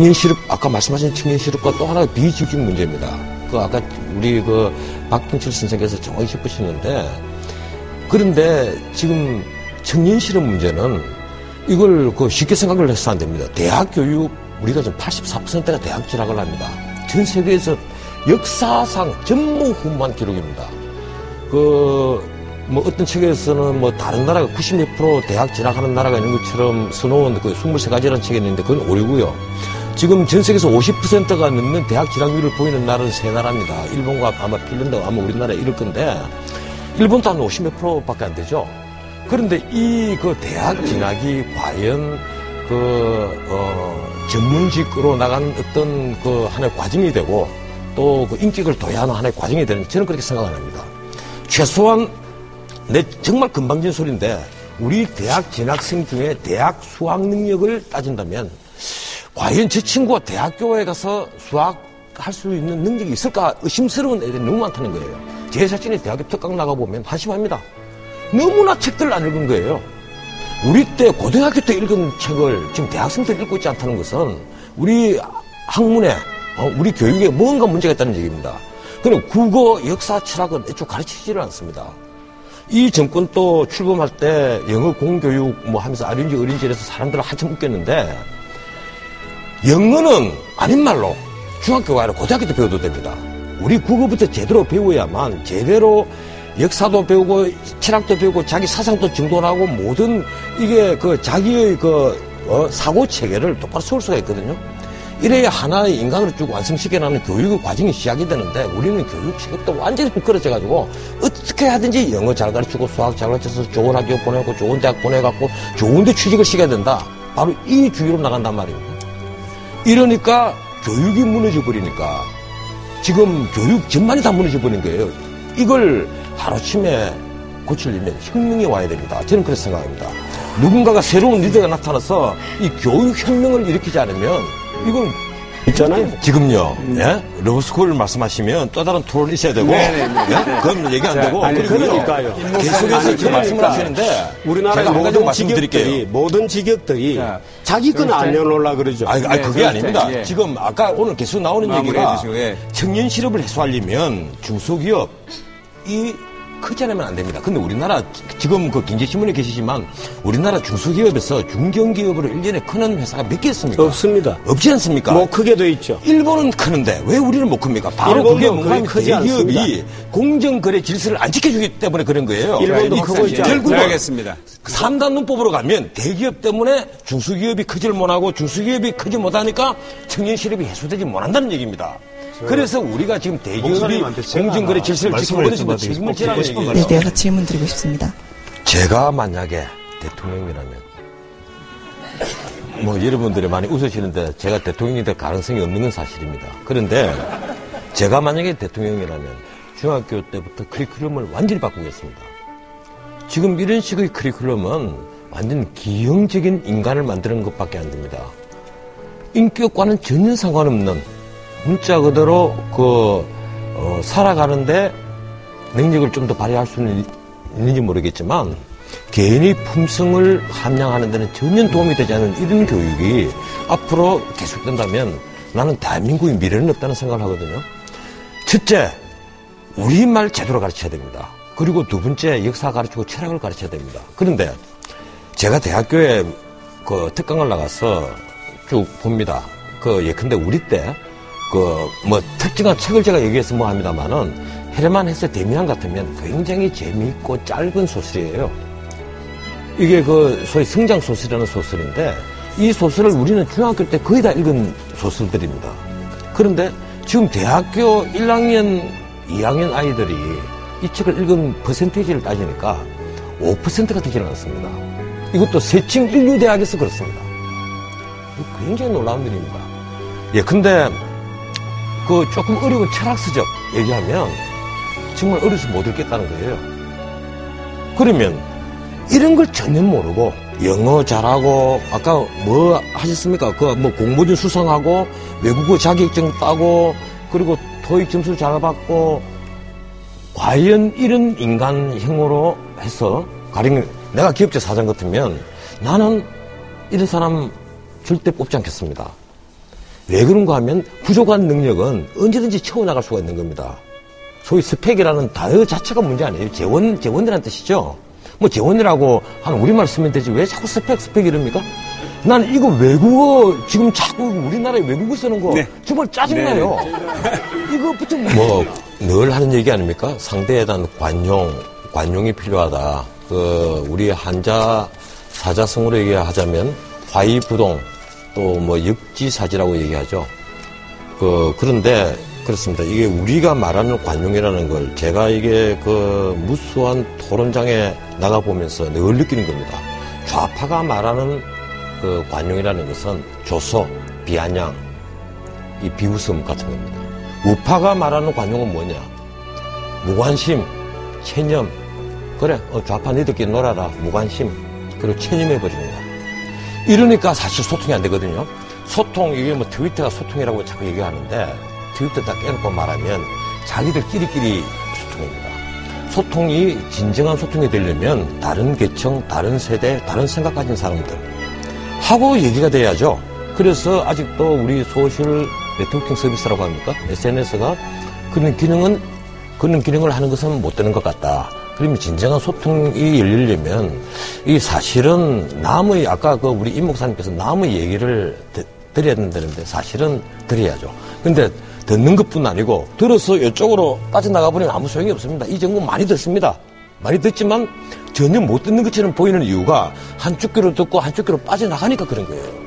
청년 실업, 아까 말씀하신 청년 실업과 또 하나의 비지식 문제입니다. 그 아까 우리 그 박경철 선생께서 정확히 짚으시는데, 그런데 지금 청년 실업 문제는 이걸 그 쉽게 생각을 해서 안 됩니다. 대학 교육, 우리가 지금 84%가 대학 진학을 합니다. 전 세계에서 역사상 전무후무한 기록입니다. 뭐 어떤 책에서는 뭐 다른 나라가 90몇 프로 대학 진학하는 나라가 있는 것처럼 써놓은 그 23가지라는 책이 있는데 그건 오류고요. 지금 전 세계에서 50%가 넘는 대학 진학률을 보이는 나라는 세 나라입니다. 일본과 아마 핀란드가 아마 우리나라 이럴 건데, 일본도 한 50몇 프로밖에 안 되죠. 그런데 이 그 대학 진학이 과연 전문직으로 나간 어떤 그 하나의 과정이 되고 또 그 인격을 도야하는 하나의 과정이 되는, 저는 그렇게 생각 안 합니다. 최소한 정말 금방진 소리인데, 우리 대학 진학생 중에 대학 수학 능력을 따진다면 과연 저 친구가 대학교에 가서 수학할 수 있는 능력이 있을까 의심스러운 애들이 너무 많다는 거예요. 제 자신이 대학교 특강 나가보면 한심합니다. 너무나 책들을 안 읽은 거예요. 우리 때 고등학교 때 읽은 책을 지금 대학생들 읽고 있지 않다는 것은 우리 학문에 우리 교육에 뭔가 문제가 있다는 얘기입니다. 그럼 국어, 역사, 철학은 애초에 가르치지를 않습니다. 이 정권 또 출범할 때 영어 공교육 뭐 하면서 어린지 이래서 사람들을 한참 웃겼는데, 영어는 아닌 말로 중학교가 아니라 고등학교 때 배워도 됩니다. 우리 국어부터 제대로 배워야만 제대로 역사도 배우고 철학도 배우고 자기 사상도 정돈하고 모든 이게 그 자기의 사고 체계를 똑바로 세울 수가 있거든요. 이래야 하나의 인간으로 쭉 완성시켜나가는 교육의 과정이 시작이 되는데, 우리는 교육 체계도 완전히 미끄러져가지고 어떻게 하든지 영어 잘 가르치고 수학 잘 가르쳐서 좋은 학교 보내고 좋은 대학 보내갖고 좋은 데 취직을 시켜야 된다. 바로 이 주의로 나간단 말입니다. 이러니까 교육이 무너져 버리니까 지금 교육 전반이 다 무너져 버린 거예요. 이걸 하루아침에 고치려면 혁명이 와야 됩니다. 저는 그렇게 생각합니다. 누군가가 새로운 리더가 나타나서 이 교육 혁명을 일으키지 않으면 이건 있잖아요. 지금요, 예? 러브스쿨을 말씀하시면 또 다른 토론이 있어야 되고, 예? 그건 얘기 안 되고. 아니, 그러니까요. 계속해서 지금 말씀을 하시는데, 우리나라 모든 직역들이 자기 건 안 내놓으려고 그러죠. 그게 아닙니다. 지금 아까 오늘 계속 나오는 얘기가 청년 실업을 해소하려면 중소기업이 크지 않으면 안 됩니다. 근데 우리나라 지금 그 경제신문에 계시지만 우리나라 중소기업에서 중견기업으로 1년에 크는 회사가 몇 개 있습니까? 없습니다. 없지 않습니까? 뭐 크게 돼 있죠. 일본은 크는데 왜 우리는 못 큽니까? 바로 그게 뭔가 대기업이 공정거래 질서를 안 지켜주기 때문에 그런 거예요. 일본도 크고 있죠. 결국은 알겠습니다. 3단 문법으로 가면 대기업 때문에 중소기업이 크질 못하고 중소기업이 크지 못하니까 청년 실업이 해소되지 못한다는 얘기입니다. 그래서 우리가 지금 대기업이 공정거래 질서를 지키고 있는 책임을 지라는 얘기예요. 네, 내가 질문 드리고 싶습니다. 제가 만약에 대통령이라면, 뭐 여러분들이 많이 웃으시는데 제가 대통령이 될 가능성이 없는 건 사실입니다. 그런데 제가 만약에 대통령이라면 중학교 때부터 커리큘럼을 완전히 바꾸겠습니다. 지금 이런 식의 커리큘럼은 완전 기형적인 인간을 만드는 것밖에 안 됩니다. 인격과는 전혀 상관없는, 문자 그대로 살아가는데 능력을 좀 더 발휘할 수는 있는지 모르겠지만 개인의 품성을 함양하는 데는 전혀 도움이 되지 않는 이런 교육이 앞으로 계속된다면 나는 대한민국의 미래는 없다는 생각을 하거든요. 첫째, 우리말 제대로 가르쳐야 됩니다. 그리고 두 번째, 역사 가르치고 철학을 가르쳐야 됩니다. 그런데 제가 대학교에 특강을 나가서 쭉 봅니다. 예컨대 우리 때 특정한 책을 제가 얘기해서 뭐 합니다만은, 헤르만 헤세 데미안 같으면 굉장히 재미있고 짧은 소설이에요. 이게 소위 성장소설이라는 소설인데, 이 소설을 우리는 중학교 때 거의 다 읽은 소설들입니다. 그런데 지금 대학교 1학년, 2학년 아이들이 이 책을 읽은 퍼센테이지를 따지니까 5%가 되지는 않습니다. 이것도 세층 인류대학에서 그렇습니다. 굉장히 놀라운 일입니다. 근데 조금 어려운 철학서적 얘기하면 정말 어려서 못 읽겠다는 거예요. 그러면 이런 걸 전혀 모르고 영어 잘하고, 아까 뭐 하셨습니까? 공모전 수상하고 외국어 자격증 따고 그리고 토익 점수 잘 받고, 과연 이런 인간형으로 해서, 가령 내가 기업체 사장 같으면 나는 이런 사람 절대 뽑지 않겠습니다. 왜 그런가 하면 부족한 능력은 언제든지 채워나갈 수가 있는 겁니다. 소위 스펙이라는 단어 자체가 문제 아니에요. 재원이라는 뜻이죠. 뭐 재원이라고 한 우리말 쓰면 되지 왜 자꾸 스펙 이럽니까? 난 이거 외국어 지금 자꾸 우리나라에 외국어 쓰는 거 네. 정말 짜증나요. 네. 이거부터 뭐 늘 하는 얘기 아닙니까? 상대에 대한 관용이 필요하다. 우리 한자 사자성어로 얘기하자면 화이부동 또 뭐 역지사지라고 얘기하죠. 그런데 그렇습니다. 이게 우리가 말하는 관용이라는 걸 제가 이게 무수한 토론장에 나가보면서 늘 느끼는 겁니다. 좌파가 말하는 관용이라는 것은 조소, 비아냥, 이 비웃음 같은 겁니다. 우파가 말하는 관용은 뭐냐? 무관심, 체념. 그래, 좌파 니들끼리 놀아라. 무관심. 그리고 체념해버리는 거야. 이러니까 사실 소통이 안 되거든요. 이게 뭐 트위터가 소통이라고 자꾸 얘기하는데, 트위터 딱 깨놓고 말하면 자기들끼리 소통입니다. 소통이 진정한 소통이 되려면 다른 계층, 다른 세대, 다른 생각 가진 사람들 하고 얘기가 돼야죠. 그래서 아직도 우리 소셜 네트워킹 서비스라고 합니까? SNS가 그런 기능을 하는 것은 못 되는 것 같다. 그러면 진정한 소통이 열리려면 이 사실은 아까 우리 임 목사님께서 남의 얘기를 드려야 된다는데 사실은 드려야죠. 근데 듣는 것뿐 아니고 들어서 이쪽으로 빠져나가 버리면 아무 소용이 없습니다. 이 정보 많이 듣습니다. 많이 듣지만 전혀 못 듣는 것처럼 보이는 이유가 한쪽 귀로 듣고 한쪽 귀로 빠져나가니까 그런 거예요.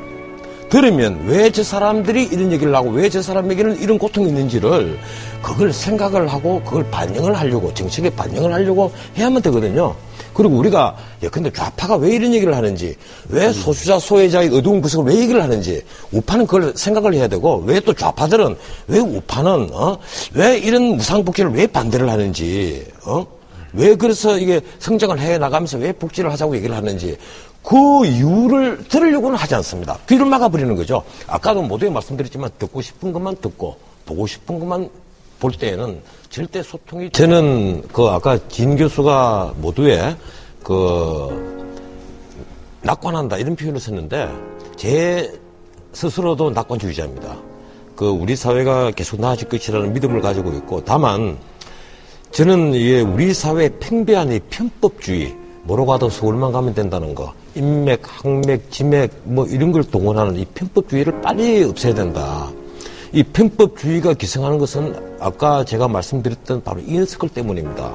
들으면 왜 저 사람들이 이런 얘기를 하고 왜 저 사람에게는 이런 고통이 있는지를 그걸 생각을 하고 그걸 반영을 하려고 정책에 반영을 하려고 해야만 되거든요. 그리고 우리가 근데 좌파가 왜 이런 얘기를 하는지 왜 소수자 소외자의 어두운 구석을 왜 얘기를 하는지 우파는 그걸 생각을 해야 되고 왜 또 좌파들은 왜 우파는 왜 이런 무상복지를 왜 반대를 하는지 왜 그래서 이게 성장을 해 나가면서 왜 복지를 하자고 얘기를 하는지 그 이유를 들으려고는 하지 않습니다. 귀를 막아버리는 거죠. 아까도 모두에 말씀드렸지만 듣고 싶은 것만 듣고 보고 싶은 것만 볼 때에는 절대 소통이 저는 아까 진 교수가 모두에 낙관한다 이런 표현을 썼는데 제 스스로도 낙관주의자입니다. 우리 사회가 계속 나아질 것이라는 믿음을 가지고 있고 다만 저는 이게 우리 사회의 팽배한 이 편법주의 뭐로 가도 서울만 가면 된다는 거 인맥, 항맥, 지맥 뭐 이런 걸 동원하는 이 편법주의를 빨리 없애야 된다. 이 편법주의가 기생하는 것은 아까 제가 말씀드렸던 바로 이너서클 때문입니다.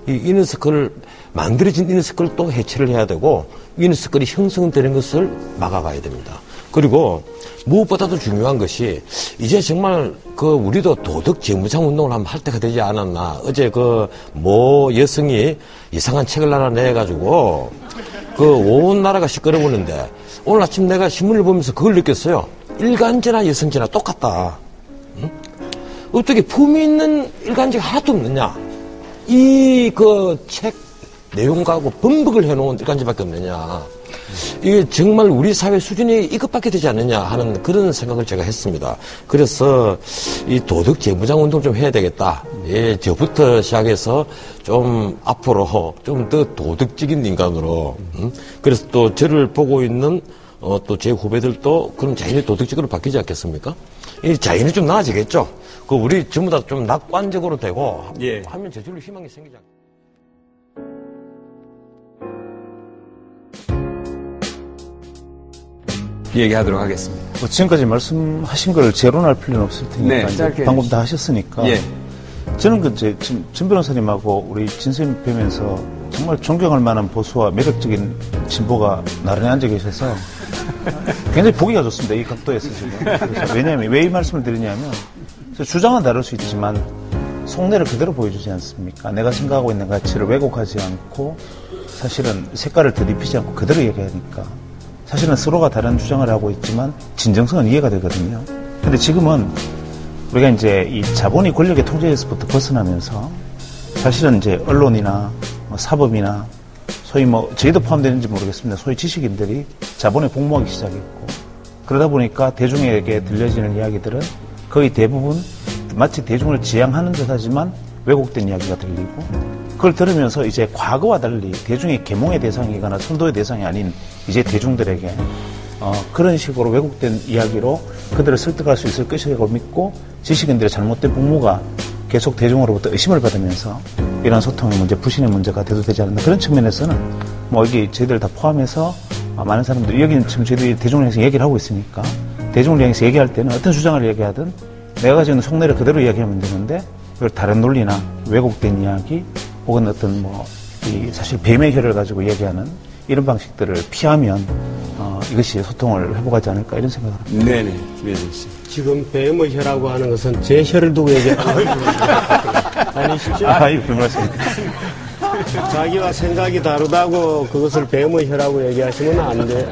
이 이너서클을 만들어진 이너서클을 또 해체를 해야 되고 이너서클이 형성되는 것을 막아가야 됩니다. 그리고 무엇보다도 중요한 것이 이제 정말 우리도 도덕 재무장 운동을 한번 할 때가 되지 않았나. 어제 모 여성이 이상한 책을 하나 내가지고 온 나라가 시끄러우는데 오늘 아침 내가 신문을 보면서 그걸 느꼈어요. 일간지나 여성지나 똑같다. 응? 어떻게 품위 있는 일간지가 하나도 없느냐. 이 책 내용하고 번복을 해놓은 일간지밖에 없느냐. 이게 정말 우리 사회 수준이 이것밖에 되지 않느냐 하는 그런 생각을 제가 했습니다. 그래서 이 도덕 재무장 운동 좀 해야 되겠다. 예, 저부터 시작해서 좀 앞으로 좀 더 도덕적인 인간으로. 그래서 또 저를 보고 있는 또 제 후배들도 그럼 자연히 도덕적으로 바뀌지 않겠습니까? 이 자연이 좀 나아지겠죠. 우리 전부 다 좀 낙관적으로 되고 예. 하면 저절로 희망이 생기지 않겠습니까? 얘기하도록 하겠습니다. 지금까지 말씀하신 걸 재론할 필요는 없을 테니까 네, 방금 다 하셨으니까 예. 저는 지금 진 변호사님하고 우리 진 선생님 뵈면서 정말 존경할 만한 보수와 매력적인 진보가 나란히 앉아 계셔서 굉장히 보기가 좋습니다. 이 각도에서 지금. 그래서 왜냐하면 왜 이 말씀을 드리냐면 주장은 다를 수 있지만 속내를 그대로 보여주지 않습니까? 내가 생각하고 있는 가치를 왜곡하지 않고 사실은 색깔을 덧입히지 않고 그대로 얘기하니까 사실은 서로가 다른 주장을 하고 있지만 진정성은 이해가 되거든요. 근데 지금은 우리가 이제 이 자본이 권력의 통제에서부터 벗어나면서 사실은 이제 언론이나 사법이나 소위 저희도 포함되는지 모르겠습니다. 소위 지식인들이 자본에 복무하기 시작했고 그러다 보니까 대중에게 들려지는 이야기들은 거의 대부분 마치 대중을 지향하는 듯 하지만 왜곡된 이야기가 들리고 그걸 들으면서 이제 과거와 달리 대중의 계몽의 대상이거나 선도의 대상이 아닌 이제 대중들에게 그런 식으로 왜곡된 이야기로 그들을 설득할 수 있을 것이라고 믿고 지식인들의 잘못된 복무가 계속 대중으로부터 의심을 받으면서 이런 소통의 문제, 불신의 문제가 대두되지 않는 그런 측면에서는 뭐 여기 저희들 다 포함해서 많은 사람들이 여기는 지금 저희들이 대중을 향해서 얘기를 하고 있으니까 대중을 향해서 얘기할 때는 어떤 주장을 얘기하든 내가 가지고 있는 속내를 그대로 이야기하면 되는데 그걸 다른 논리나 왜곡된 이야기 혹은 어떤 뭐 사실 뱀의 혀를 가지고 얘기하는 이런 방식들을 피하면 이것이 소통을 회복하지 않을까 이런 생각을 합니다. 네네, 김혜진 씨. 지금 뱀의 혀라고 하는 것은 제 혀를 두고 얘기하는 아니시죠? 그 말씀. 자기와 생각이 다르다고 그것을 뱀의 혀라고 얘기하시면 안 되죠?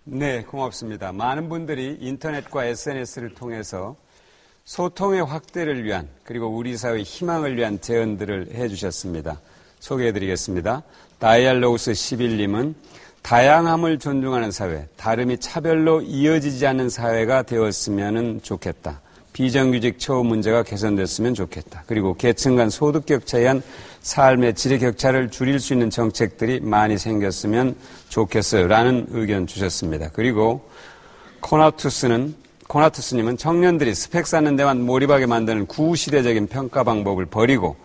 네, 고맙습니다. 많은 분들이 인터넷과 SNS를 통해서 소통의 확대를 위한 그리고 우리 사회의 희망을 위한 제언들을 해주셨습니다. 소개해드리겠습니다. 다이알로우스 11님은 다양함을 존중하는 사회, 다름이 차별로 이어지지 않는 사회가 되었으면 좋겠다. 비정규직 처우 문제가 개선됐으면 좋겠다. 그리고 계층 간 소득 격차에 의한 삶의 질의 격차를 줄일 수 있는 정책들이 많이 생겼으면 좋겠어요. 라는 의견 주셨습니다. 그리고 코나투스님은 청년들이 스펙 쌓는 데만 몰입하게 만드는 구시대적인 평가 방법을 버리고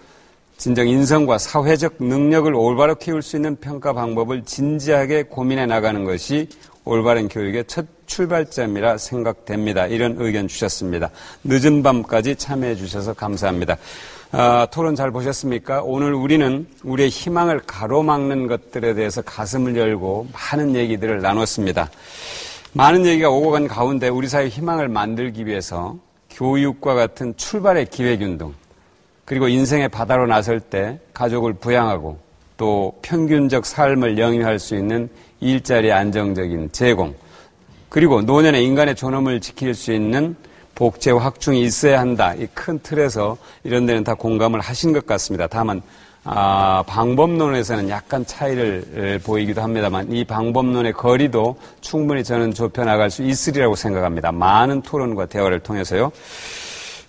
진정 인성과 사회적 능력을 올바로 키울 수 있는 평가 방법을 진지하게 고민해 나가는 것이 올바른 교육의 첫 출발점이라 생각됩니다. 이런 의견 주셨습니다. 늦은 밤까지 참여해 주셔서 감사합니다. 토론 잘 보셨습니까? 오늘 우리는 우리의 희망을 가로막는 것들에 대해서 가슴을 열고 많은 얘기들을 나눴습니다. 많은 얘기가 오고 간 가운데 우리 사회의 희망을 만들기 위해서 교육과 같은 출발의 기획운동, 그리고 인생의 바다로 나설 때 가족을 부양하고 또 평균적 삶을 영위할 수 있는 일자리 안정적인 제공, 그리고 노년의 인간의 존엄을 지킬 수 있는 복제와 확충이 있어야 한다. 이 큰 틀에서 이런 데는 다 공감을 하신 것 같습니다. 다만 방법론에서는 약간 차이를 보이기도 합니다만 이 방법론의 거리도 충분히 저는 좁혀나갈 수 있으리라고 생각합니다. 많은 토론과 대화를 통해서요.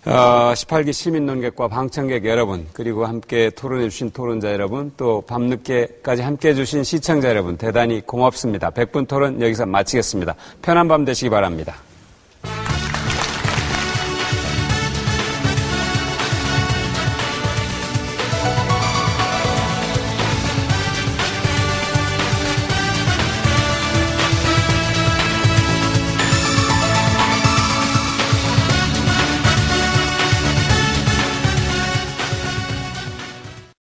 18기 시민논객과 방청객 여러분, 그리고 함께 토론해 주신 토론자 여러분, 또 밤늦게까지 함께 해주신 시청자 여러분, 대단히 고맙습니다. 100분 토론 여기서 마치겠습니다. 편한 밤 되시기 바랍니다.